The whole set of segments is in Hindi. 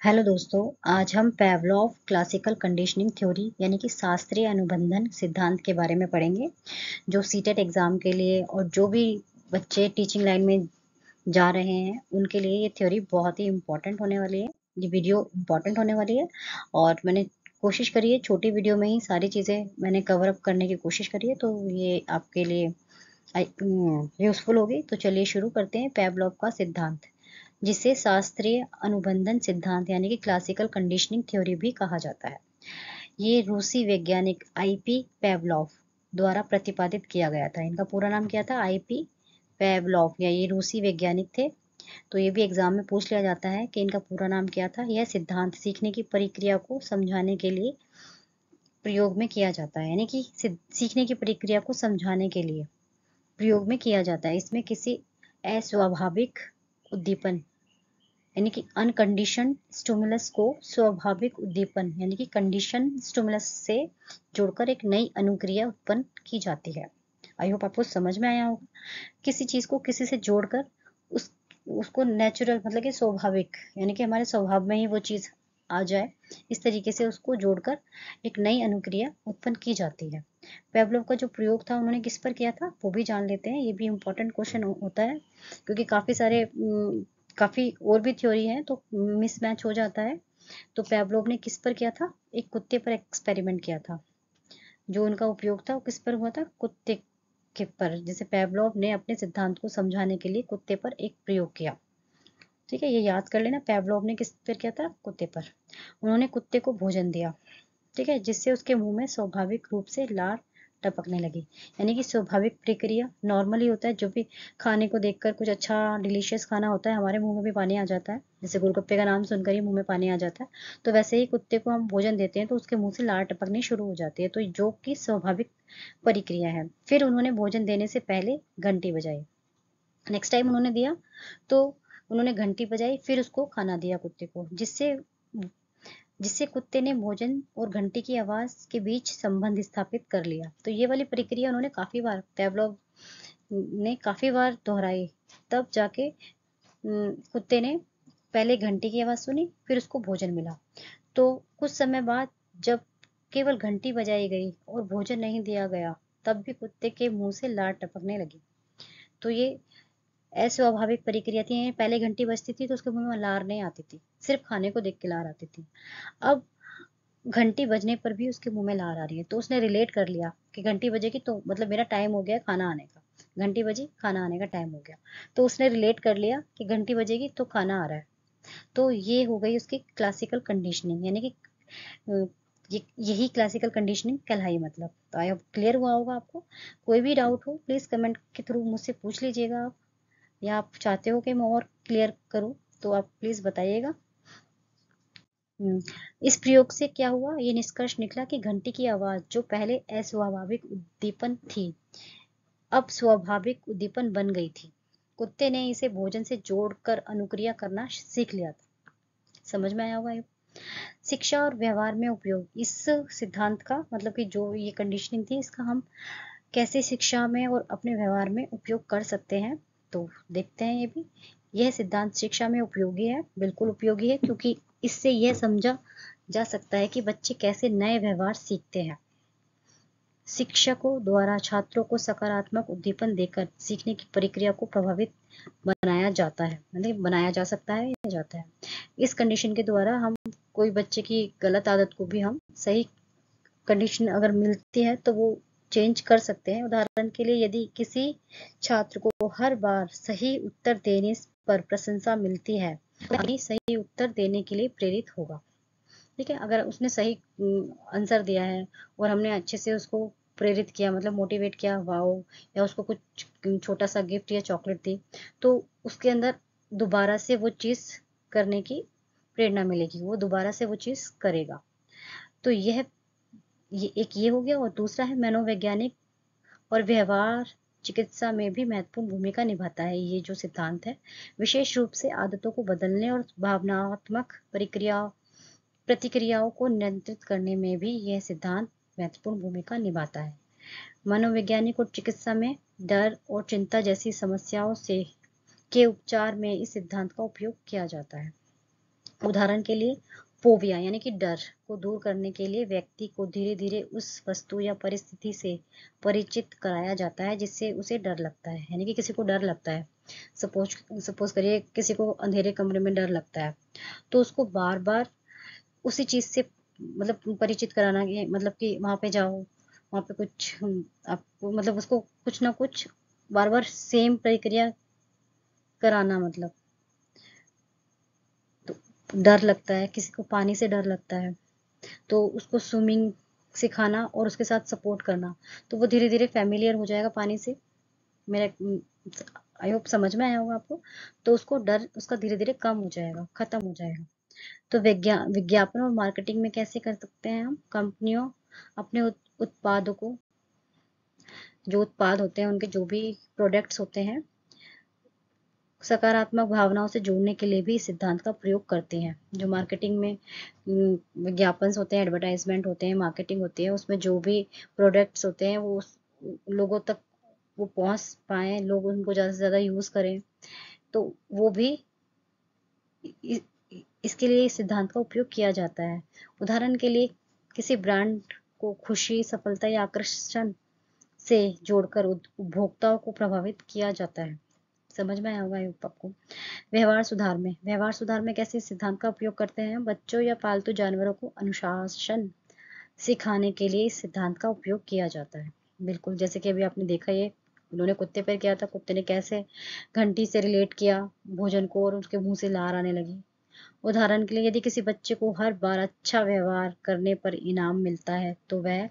हेलो दोस्तों, आज हम पैवलोव क्लासिकल कंडीशनिंग थ्योरी यानी कि शास्त्रीय अनुबंधन सिद्धांत के बारे में पढ़ेंगे। जो सीटेट एग्ज़ाम के लिए और जो भी बच्चे टीचिंग लाइन में जा रहे हैं उनके लिए ये थ्योरी बहुत ही इम्पोर्टेंट होने वाली है। ये वीडियो इम्पोर्टेंट होने वाली है और मैंने कोशिश करी है छोटी वीडियो में ही सारी चीज़ें मैंने कवर अप करने की कोशिश करी है, तो ये आपके लिए यूज़फुल होगी। तो चलिए शुरू करते हैं। पैवलोव का सिद्धांत, जिसे शास्त्रीय अनुबंधन सिद्धांत यानी कि क्लासिकल कंडीशनिंग थ्योरी भी कहा जाता है। ये रूसी वैज्ञानिक आईपी पैवलोव द्वारा प्रतिपादित किया गया था। इनका पूरा नाम क्या था? आईपी पैवलोव। या ये रूसी वैज्ञानिक थे। तो ये भी एग्जाम में पूछ लिया जाता है कि इनका पूरा नाम क्या था। यह सिद्धांत सीखने की प्रक्रिया को समझाने के लिए प्रयोग में किया जाता है, यानी कि सीखने की प्रक्रिया को समझाने के लिए प्रयोग में किया जाता है। इसमें किसी अस्वाभाविक उद्दीपन यानी कि अनकंडीशन स्टिमुलस को स्वाभाविक उद्दीपन यानी कि कंडीशन स्टिमुलस से जोड़कर एक नई अनुक्रिया उत्पन्न की जाती है। आई होप आपको समझ में आया होगा। किसी चीज को किसी से जोड़कर उस उसको नेचुरल मतलब कि स्वाभाविक यानी कि हमारे स्वभाव में ही वो चीज आ जाए, इस तरीके से उसको जोड़कर एक नई अनुक्रिया उत्पन्न की जाती है। पेवलोव का जो प्रयोग था उन्होंने किस पर किया था वो भी जान लेते हैं। ये भी इम्पोर्टेंट क्वेश्चन होता है क्योंकि काफी और भी थ्योरी है तो मिसमैच हो जाता है। तो पेवलोव ने किस पर किया था? एक कुत्ते पर एक्सपेरिमेंट किया था। जो उनका उपयोग था वो किस पर हुआ था? कुत्ते के पर। जैसे पेवलोव ने अपने सिद्धांत को समझाने के लिए कुत्ते पर एक प्रयोग किया। ठीक है, ये याद कर लेना। पेवलोव ने किस पर किया था? कुत्ते पर। उन्होंने कुत्ते को भोजन दिया, ठीक है, जिससे उसके मुंह में स्वाभाविक रूप से लार टपकने लगी। यानी कि स्वाभाविक प्रक्रिया नॉर्मली होता है। जो भी खाने को देखकर कुछ अच्छा डिलीशियस खाना होता है, हमारे मुंह में भी पानी आ जाता है। जैसे गोलगप्पे का नाम सुनकर ही मुंह में पानी आ जाता है, तो वैसे ही कुत्ते को हम भोजन देते हैं तो उसके मुंह से लार टपकनी शुरू हो जाती है। तो जो कि स्वाभाविक प्रक्रिया है। फिर उन्होंने भोजन देने से पहले घंटी बजाई। नेक्स्ट टाइम उन्होंने दिया तो उन्होंने घंटी बजाई, फिर उसको खाना दिया कुत्ते को, जिससे जिससे कुत्ते ने भोजन और घंटी की आवाज के बीच संबंध स्थापित कर लिया। तो ये वाली प्रक्रिया उन्होंने काफी बार पेवलोव ने काफी बार दोहराई। तब जाके कुत्ते ने पहले घंटी की आवाज सुनी, फिर उसको भोजन मिला। तो कुछ समय बाद जब केवल घंटी बजाई गई और भोजन नहीं दिया गया, तब भी कुत्ते के मुंह से लार टपकने लगी। तो ये अस्वाभाविक प्रक्रिया थी। पहले घंटी बजती थी तो उसके मुंह में लार नहीं आती थी, सिर्फ खाने को देख के लार आती थी। अब घंटी बजने पर भी उसके मुंह में लार आ रही है, तो उसने रिलेट कर लिया कि घंटी बजेगी तो मतलब मेरा टाइम हो गया खाना आने का। घंटी बजी, खाना आने का टाइम हो गया। तो उसने रिलेट कर लिया कि घंटी बजेगी तो खाना आ रहा है। तो ये हो गई उसकी क्लासिकल कंडीशनिंग, यानी कि अ, यही क्लासिकल कंडीशनिंग कहलाई। मतलब तो आई होप क्लियर हुआ होगा आपको। कोई भी डाउट हो प्लीज कमेंट के थ्रू मुझसे पूछ लीजिएगा आप, या आप चाहते हो कि मैं और क्लियर करूं तो आप प्लीज बताइएगा। इस प्रयोग से क्या हुआ? ये निष्कर्ष निकला कि घंटी की आवाज जो पहले अस्वाभाविक उद्दीपन थी, अब स्वाभाविक उद्दीपन बन गई थी। कुत्ते ने इसे भोजन से जोड़कर अनुक्रिया करना सीख लिया था। समझ में आया होगा ये? शिक्षा और व्यवहार में उपयोग। इस सिद्धांत का मतलब कि जो ये कंडीशनिंग थी, इसका हम कैसे शिक्षा में और अपने व्यवहार में उपयोग कर सकते हैं, तो देखते हैं ये भी। यह सिद्धांत शिक्षा में उपयोगी है, बिल्कुल उपयोगी है, क्योंकि इससे यह समझा जा सकता है कि बच्चे कैसे नए व्यवहार सीखते हैं। शिक्षकों द्वारा छात्रों को सकारात्मक उद्दीपन देकर सीखने की प्रक्रिया को प्रभावित बनाया जाता है, मतलब बनाया जा सकता है या जाता है। इस कंडीशन के द्वारा हम कोई बच्चे की गलत आदत को भी हम सही कंडीशन अगर मिलती है तो वो चेंज कर सकते हैं। उदाहरण के लिए, यदि किसी छात्र को हर बार सही उत्तर देने पर प्रशंसा मिलती है तो भी सही उत्तर देने के लिए प्रेरित होगा। ठीक है, अगर उसने सही आंसर दिया है और हमने अच्छे से उसको प्रेरित किया, मतलब मोटिवेट किया, वाओ, या उसको कुछ छोटा सा गिफ्ट या चॉकलेट दी, तो उसके अंदर दोबारा से वो चीज करने की प्रेरणा मिलेगी, वो दोबारा से वो चीज करेगा। तो ये एक ये हो गया। और दूसरा है मनोवैज्ञानिक और व्यवहार चिकित्सा में भी महत्वपूर्ण भूमिका निभाता है। ये जो सिद्धांत है, विशेष रूप से आदतों को बदलने और भावनात्मक प्रतिक्रियाओं को नियंत्रित करने में भी यह सिद्धांत महत्वपूर्ण भूमिका निभाता है। मनोवैज्ञानिक और चिकित्सा में डर और चिंता जैसी समस्याओं से के उपचार में इस सिद्धांत का उपयोग किया जाता है। उदाहरण के लिए फोबिया यानी कि डर को दूर करने के लिए व्यक्ति को धीरे धीरे उस वस्तु या परिस्थिति से परिचित कराया जाता है जिससे उसे डर लगता है। यानी कि किसी को डर लगता है, सपोज करिए किसी को अंधेरे कमरे में डर लगता है, तो उसको बार बार उसी चीज से मतलब परिचित कराना, मतलब कि वहां पे जाओ, वहां पे कुछ आपको मतलब उसको कुछ ना कुछ बार बार सेम प्रक्रिया कराना। मतलब तो डर लगता है, किसी को पानी से डर लगता है तो उसको स्विमिंग सिखाना और उसके साथ सपोर्ट करना, तो वो धीरे धीरे फैमिलियर हो जाएगा पानी से। मेरा आई होप समझ में आया होगा आपको। तो उसको डर उसका धीरे धीरे कम हो जाएगा, खत्म हो जाएगा। तो विज्ञापन और मार्केटिंग में कैसे कर सकते हैं हम? कंपनियों अपने उत्पादों को, जो उत्पाद होते हैं, उनके जो भी प्रोडक्ट्स होते हैं, सकारात्मक भावनाओं से जोड़ने के लिए भी इस सिद्धांत का प्रयोग करते हैं। जो मार्केटिंग में विज्ञापन होते हैं, एडवर्टाइजमेंट होते हैं, मार्केटिंग होती है, उसमें जो भी प्रोडक्ट्स होते हैं वो लोगों तक वो पहुंच पाए, लोग उनको ज़्यादा से ज़्यादा यूज़ करें, तो वो भी इसके लिए इस सिद्धांत का उपयोग किया जाता है। उदाहरण के लिए किसी ब्रांड को खुशी, सफलता या आकर्षण से जोड़कर उपभोक्ताओं को प्रभावित किया जाता है। समझ में आया होगा आपको। व्यवहार सुधार में कैसे सिद्धांत का उपयोग करते हैं? बच्चों या पालतू जानवरों को अनुशासन सिखाने के लिए इस सिद्धांत का उपयोग किया जाता है। बिल्कुल, जैसे कि अभी आपने देखा, ये उन्होंने कुत्ते पर किया था, कुत्ते ने कैसे घंटी से रिलेट किया भोजन को और उसके मुंह से लार आने लगी। उदाहरण के लिए यदि किसी बच्चे को हर बार अच्छा व्यवहार करने पर इनाम मिलता है तो वह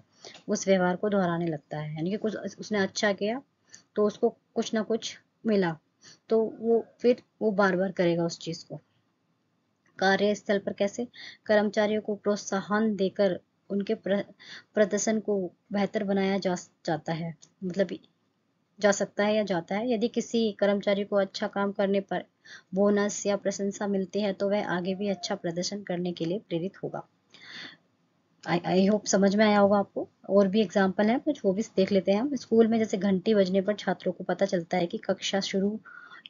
उस व्यवहार को दोहराने लगता है। यानी कि कुछ उसने अच्छा किया तो उसको कुछ ना कुछ मिला, तो वो फिर वो बार बार करेगा उस चीज को। कार्यस्थल पर कैसे कर्मचारियों को प्रोत्साहन देकर उनके प्रदर्शन को बेहतर बनाया जाता है, मतलब जा सकता है या जाता है। यदि किसी कर्मचारी को अच्छा काम करने पर बोनस या प्रशंसा मिलती है तो वह आगे भी अच्छा प्रदर्शन करने के लिए प्रेरित होगा। आई होप समझ में आया होगा आपको। और भी एग्जाम्पल हैं कुछ, वो भी देख लेते हैं हम। स्कूल में जैसे घंटी बजने पर छात्रों को पता चलता है कि कक्षा शुरू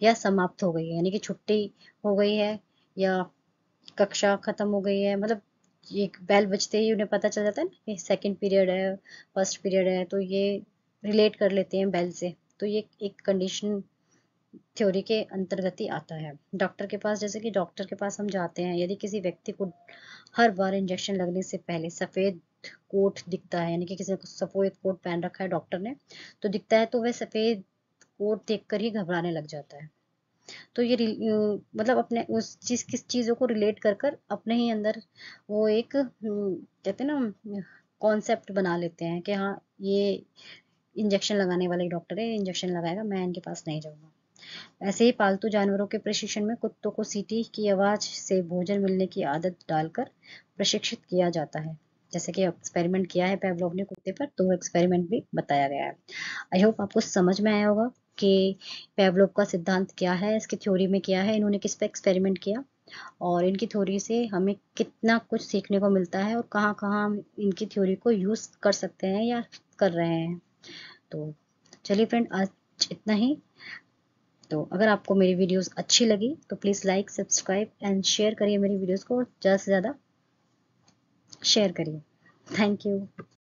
या समाप्त हो गई है, यानी कि छुट्टी हो गई है या कक्षा खत्म हो गई है। मतलब ये बेल बजते ही उन्हें पता चल जाता है ना कि सेकंड पीरियड है, फर्स्ट पीरियड है, तो ये रिलेट कर लेते हैं बेल से। तो ये एक कंडीशन थ्योरी के अंतर्गत ही आता है। डॉक्टर के पास, जैसे कि डॉक्टर के पास हम जाते हैं, यदि किसी व्यक्ति को हर बार इंजेक्शन लगने से पहले सफेद कोट दिखता है, यानी कि किसी ने सफेद कोट पहन रखा है डॉक्टर ने, तो दिखता है तो वह सफेद कोट देखकर ही घबराने लग जाता है। तो ये मतलब अपने उस चीज किस चीजों को रिलेट कर कर अपने ही अंदर वो एक कहते हैं ना कॉन्सेप्ट बना लेते हैं कि हाँ ये इंजेक्शन लगाने वाला ही डॉक्टर है, इंजेक्शन लगाएगा, मैं इनके पास नहीं जाऊंगा। ऐसे ही पालतू जानवरों के प्रशिक्षण में कुत्तों को सीटी की आवाज से भोजन मिलने की आदत डालकर प्रशिक्षित किया जाता है। जैसे कि एक्सपेरिमेंट किया है पेवलोव ने कुत्ते पर, तो एक्सपेरिमेंट भी बताया गया है। आई होप आपको समझ में आया होगा कि पेवलोव का सिद्धांत क्या है, इसकी थ्योरी में क्या है, इन्होंने किस पे एक्सपेरिमेंट किया और इनकी थ्योरी से हमें कितना कुछ सीखने को मिलता है और कहाँ कहाँ हम इनकी थ्योरी को यूज कर सकते हैं या कर रहे हैं। तो चलिए फ्रेंड, आज इतना ही। तो अगर आपको मेरी वीडियोस अच्छी लगी तो please like, subscribe and share करिए मेरी वीडियोस को, ज़्यादा से ज़्यादा शेयर करिए। Thank you.